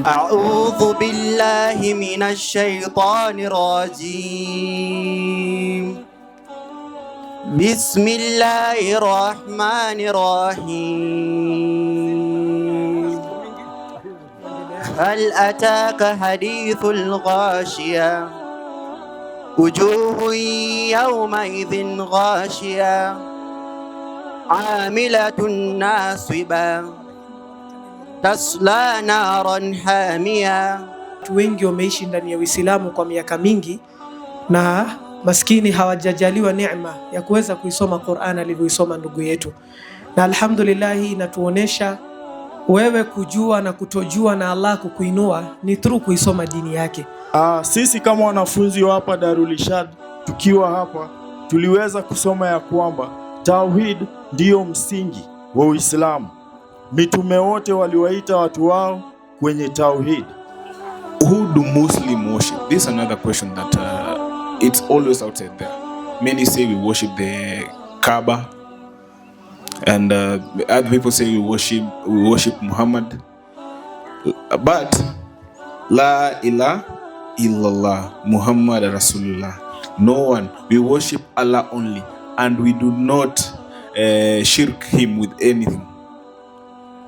أعوذ بالله من الشيطان الرجيم. بسم الله الرحمن الرحيم. هل أتاك حديث الغاشية وجوه يومئذ غاشية عاملة ناصبة tasla naran hamia. Watu wengi wameishi ndani ya Uislamu kwa miaka mingi na maskini hawajajaliwa neema ya kuweza kuisoma Qur'an alivyoisoma ndugu yetu, na alhamdulillah hii inatuonesha wewe kujua na kutojua na Allah kukuinua ni through kuisoma dini yake. Sisi kama wanafunzi wa hapa Darul Irshad tukiwa hapa tuliweza kusoma ya kwamba Tauhid ndiyo msingi wa Uislamu. Mitume wote waliwaita watu wao kwenye Tauhid. Who do Muslim worship? This is another question that it's always outside there. Many say we worship the Kaaba, and other people say we worship Muhammad. But La ilaha illallah Muhammad Rasulullah. No one. We worship Allah only, and we do not shirk him with anything.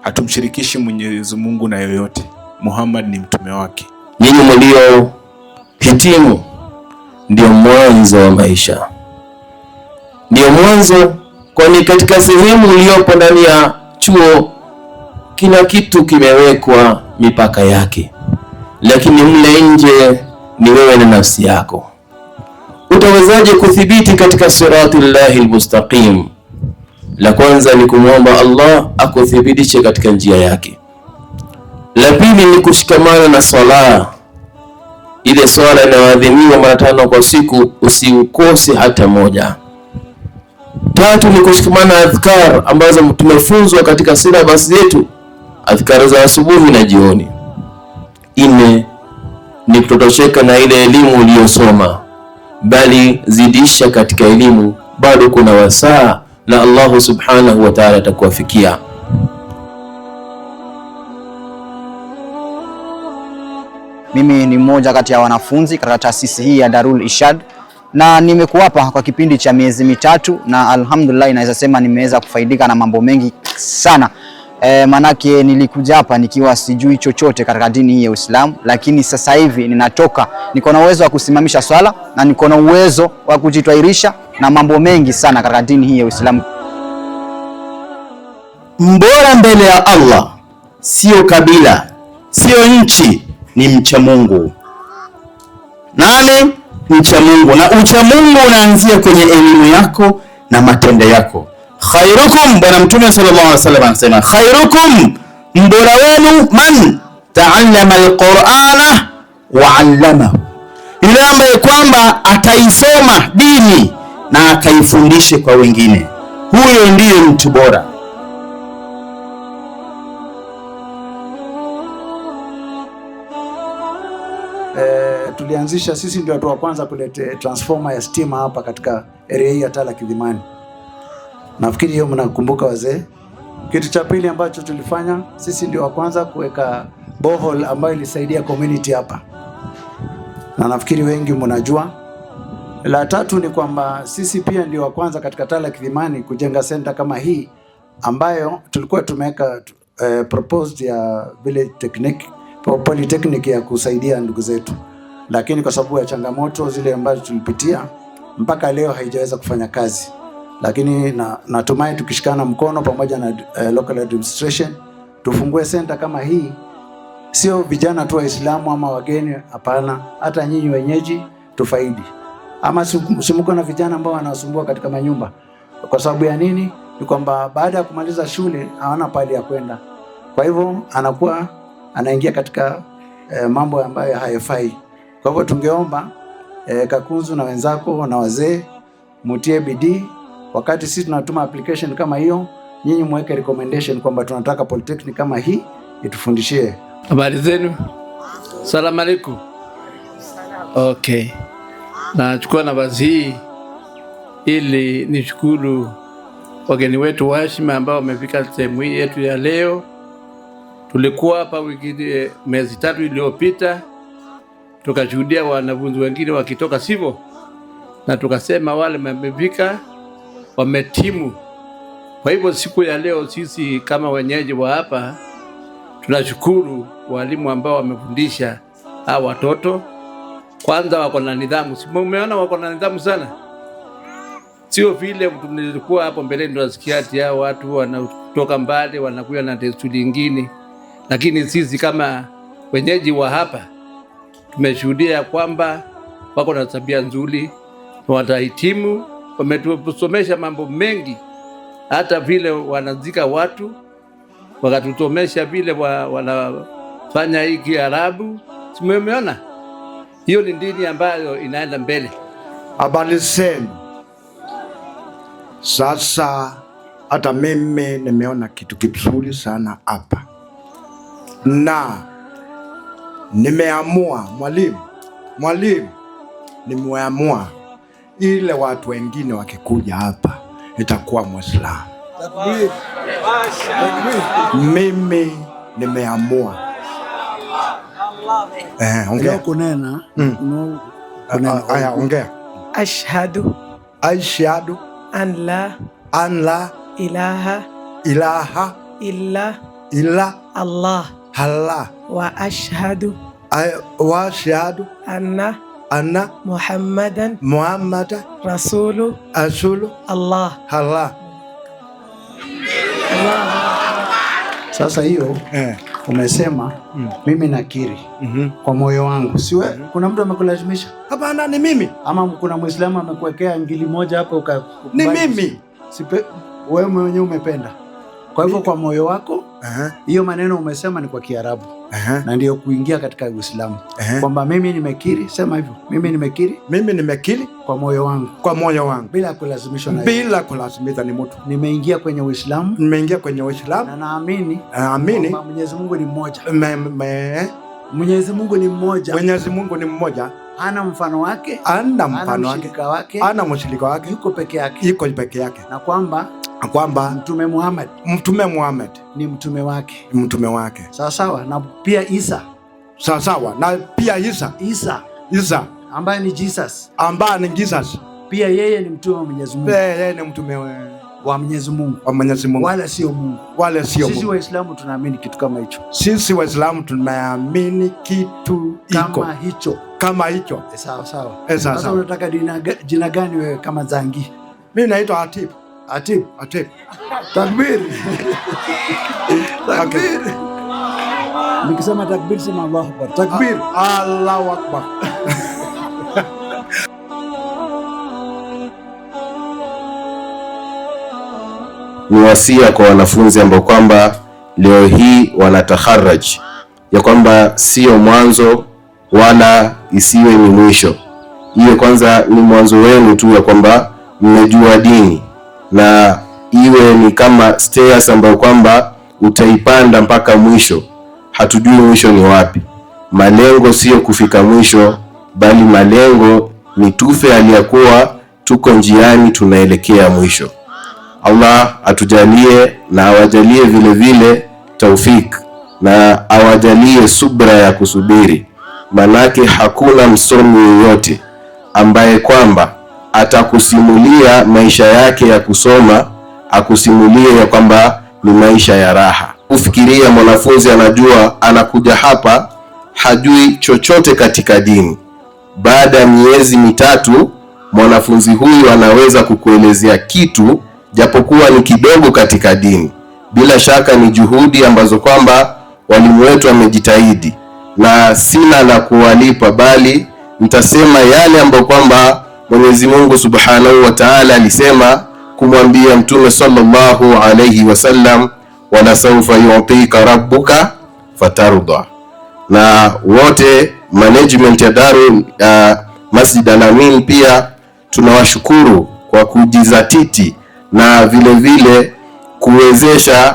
Hatumshirikishi Mwenyezi Mungu na yoyote. Muhammad ni mtume wake. Nyinyi mlio hitimu ndio mwanzo wa maisha, ndio mwanzo, kwani katika sehemu uliyopo ndani ya chuo kila kitu kimewekwa mipaka yake, lakini mle nje ni wewe na nafsi yako. Utawezaje kuthibiti katika siratillahi almustaqim? La kwanza ni kumwomba Allah akuthibitishe katika njia yake. La pili ni kushikamana na swala. Ile swala inayoadhimiwa mara 5 kwa siku usiukose hata moja. Tatu ni kushikamana na adhkar ambazo tumefunzwa katika syllabus yetu, adhkar za asubuhi na jioni. 4 ni kutotosheka na ile elimu uliyosoma, bali zidisha katika elimu, bado kuna wasaa na Allah subhanahu wa ta'ala atakuwafikia. Mimi ni mmoja kati ya wanafunzi katika taasisi hii ya Darul Irshad, na nimekuwa hapa kwa kipindi cha miezi mitatu, na alhamdulillah naweza sema nimeweza kufaidika na mambo mengi sana. Manake nilikuja hapa nikiwa sijui chochote katika dini hii ya Uislamu, lakini sasa hivi ninatoka niko na uwezo wa kusimamisha swala na niko na uwezo wa kujitwahirisha na mambo mengi sana katika dini hii ya Uislamu. Mbora mbele ya Allah sio kabila, sio nchi, ni mcha Mungu. Nani mcha Mungu? Na ucha Mungu unaanzia kwenye elimu yako na matendo yako. Khairukum, Bwana Mtume sallallahu alaihi wasallam anasema, khairukum, mbora wenu, man ta'allama alqur'ana wa 'allamahu, yule ambaye kwamba ataisoma dini na akaifundishe kwa wengine. Huyo ndiye mtu bora. Tulianzisha, sisi ndio watu wa kwanza kulete transformer ya stima hapa katika area hii ya Tala Kidhimani. Nafikiri hiyo mnakumbuka wazee. Kitu cha pili ambacho tulifanya, sisi ndio wa kwanza kuweka borehole ambayo ilisaidia community hapa, na nafikiri wengi mnajua. La tatu ni kwamba sisi pia ndio wa kwanza katika Tala Kidhimani kujenga center kama hii ambayo tulikuwa tumeweka proposed ya village polytechnic ya kusaidia ndugu zetu, lakini kwa sababu ya changamoto zile ambazo tulipitia mpaka leo haijaweza kufanya kazi. Lakini natumai tukishikana mkono pamoja na local administration tufungue center kama hii, sio vijana tu Waislamu ama wageni, hapana, hata nyinyi wenyeji tufaidi. Ama simuko na vijana ambao wanasumbua katika manyumba. Kwa sababu ya nini? Ni kwamba baada ya kumaliza shule hawana pali ya kwenda, kwa hivyo anakuwa anaingia katika mambo ambayo hayafai. Kwa hivyo tungeomba Kakunzu na wenzako na wazee mutie bidii, wakati sisi tunatuma application kama hiyo, nyinyi muweke recommendation kwamba tunataka polytechnic kama hii itufundishie. Habari zenu? Salamu alaykum. Okay. Nachukua nafasi hii ili nishukuru wageni wetu wa heshima ambao wamefika sehemu hii yetu ya leo, Tulikuwa hapa miezi 3 iliyopita, tukashuhudia wanafunzi wengine wakitoka sivyo, na tukasema wale wamefika, wametimu. Kwa hivyo siku ya leo sisi kama wenyeji wa hapa tunashukuru walimu ambao wamefundisha hawa watoto. Kwanza wako na nidhamu. Umeona wako na nidhamu sana. Sio vile tulikuwa hapo mbele tunasikia ati hao watu wanatoka mbali wanakuja na desturi nyingine. Lakini sisi kama wenyeji wa hapa tumeshuhudia kwamba wako na tabia nzuri, watahitimu, wametusomesha mambo mengi, hata vile wanazika watu, wakatusomesha vile wanafanya hii Kiarabu. Umeona? Hiyo ni dini ambayo inaenda mbele. Habari zenu. Sasa hata mimi nimeona kitu kizuri sana hapa, na nimeamua mwalimu, nimeamua ile watu wengine wakikuja hapa itakuwa Muislamu. Mimi nimeamua ongea kunena. Aya, ongea. Ashhadu an la ilaha illa Allah wa ashhadu anna Muhammadan rasulu Allah. Sasa hiyo umesema mimi nakiri kwa moyo wangu. Siwe kuna mtu amekulazimisha? Hapana, ni mimi. Ama kuna Muislamu amekuwekea ngili moja hapo ni mimi. Wewe mwenyewe umependa. Kwa hivyo kwa moyo wako hiyo maneno umesema ni kwa Kiarabu na ndio kuingia katika Uislamu kwamba mimi nimekiri. Sema hivyo, mimi nimekiri kwa moyo wangu bila kulazimishwa ni mtu. Nimeingia kwenye Uislamu na naamini kwamba Mwenyezi Mungu ni mmoja. Mwenyezi Mungu ni mmoja. Hana mfano wake, hana mshirika wake, yuko peke yake. Na kwamba Mtume Muhammad ni mtume wake. Sawa na pia Isa. Na pia Isa ambaye ni Jesus. Pia yeye ni mtume wa Mwenyezi Mungu. Yeye ni mtume wa Mwenyezi Mungu. Wala sio Mungu. Sisi Waislamu tunaamini kitu kama hicho. Sisi Waislamu tunaamini kitu kama hicho. Sawa. Sasa unataka jina gani wewe kama Zangi? Mimi naitwa Hatib. Takbir. Nikisema takbir sema Allahu Akbar. Takbir. Allahu Akbar. Ni wasia kwa wanafunzi ambao kwamba leo hii wanataharaj ya kwamba sio mwanzo wala isiwe ni mwisho. Hiyo kwanza ni mwanzo wenu tu ya kwamba mmejua dini, na iwe ni kama stairs ambayo kwamba utaipanda mpaka mwisho. Hatujui mwisho ni wapi. Malengo sio kufika mwisho, bali malengo ni tufe aliyakuwa tuko njiani tunaelekea mwisho. Allah atujalie na awajalie vile vile taufik na awajalie subra ya kusubiri. Manake hakuna msomi yoyote ambaye kwamba atakusimulia maisha yake ya kusoma akusimulie ya kwamba ni maisha ya raha. Ufikiria mwanafunzi anajua anakuja hapa hajui chochote katika dini. Baada ya miezi 3 mwanafunzi huyu anaweza kukuelezea kitu japokuwa ni kidogo katika dini. Bila shaka ni juhudi ambazo kwamba walimu wetu wamejitahidi, na sina la kuwalipa, bali nitasema yale ambayo kwamba Mwenyezi Mungu Subhanahu wa Ta'ala alisema kumwambia Mtume sallallahu alayhi wasallam, wala sawfa yu'tika rabbuka fatarda. Na wote management ya Darul Masjid Al-Amin pia tunawashukuru kwa kujizatiti na vile vile kuwezesha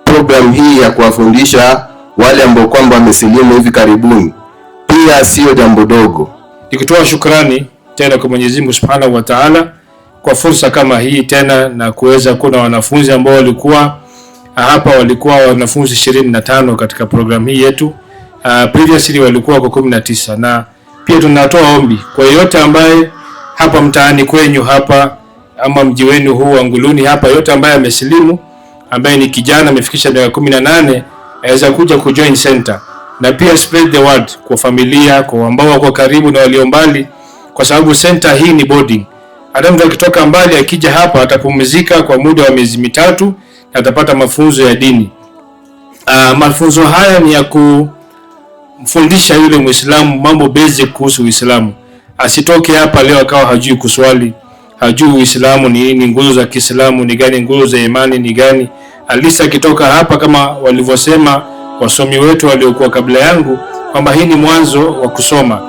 program hii ya kuwafundisha wale ambao kwamba wamesilimu hivi karibuni. Pia sio jambo dogo. Nikitoa shukrani tena kwa Mwenyezi Mungu Subhanahu wa Ta'ala kwa fursa kama hii tena, na kuweza kuna wanafunzi ambao walikuwa hapa walikuwa wanafunzi 25 katika programu hii yetu. Previously walikuwa kwa 19, na pia tunatoa ombi kwa yeyote ambaye hapa mtaani kwenyu hapa ama mji wenu huu wa Nguluni hapa, yote ambaye amesilimu, ambaye ni kijana amefikisha miaka 18, aweza kuja kujoin center, na pia spread the word kwa familia, kwa ambao wako karibu na walio mbali, kwa sababu center hii ni boarding. Hata mtu akitoka mbali akija hapa atapumzika kwa muda wa miezi 3 na atapata mafunzo ya dini. Mafunzo haya ni ya kumfundisha yule Muislamu mambo basic kuhusu Uislamu. Asitoke hapa leo akawa hajui kuswali, hajui Uislamu ni nini, nguzo za Kiislamu ni gani, nguzo za imani ni gani. Alisa akitoka hapa, kama walivyosema wasomi wetu waliokuwa kabla yangu, kwamba hii ni mwanzo wa kusoma.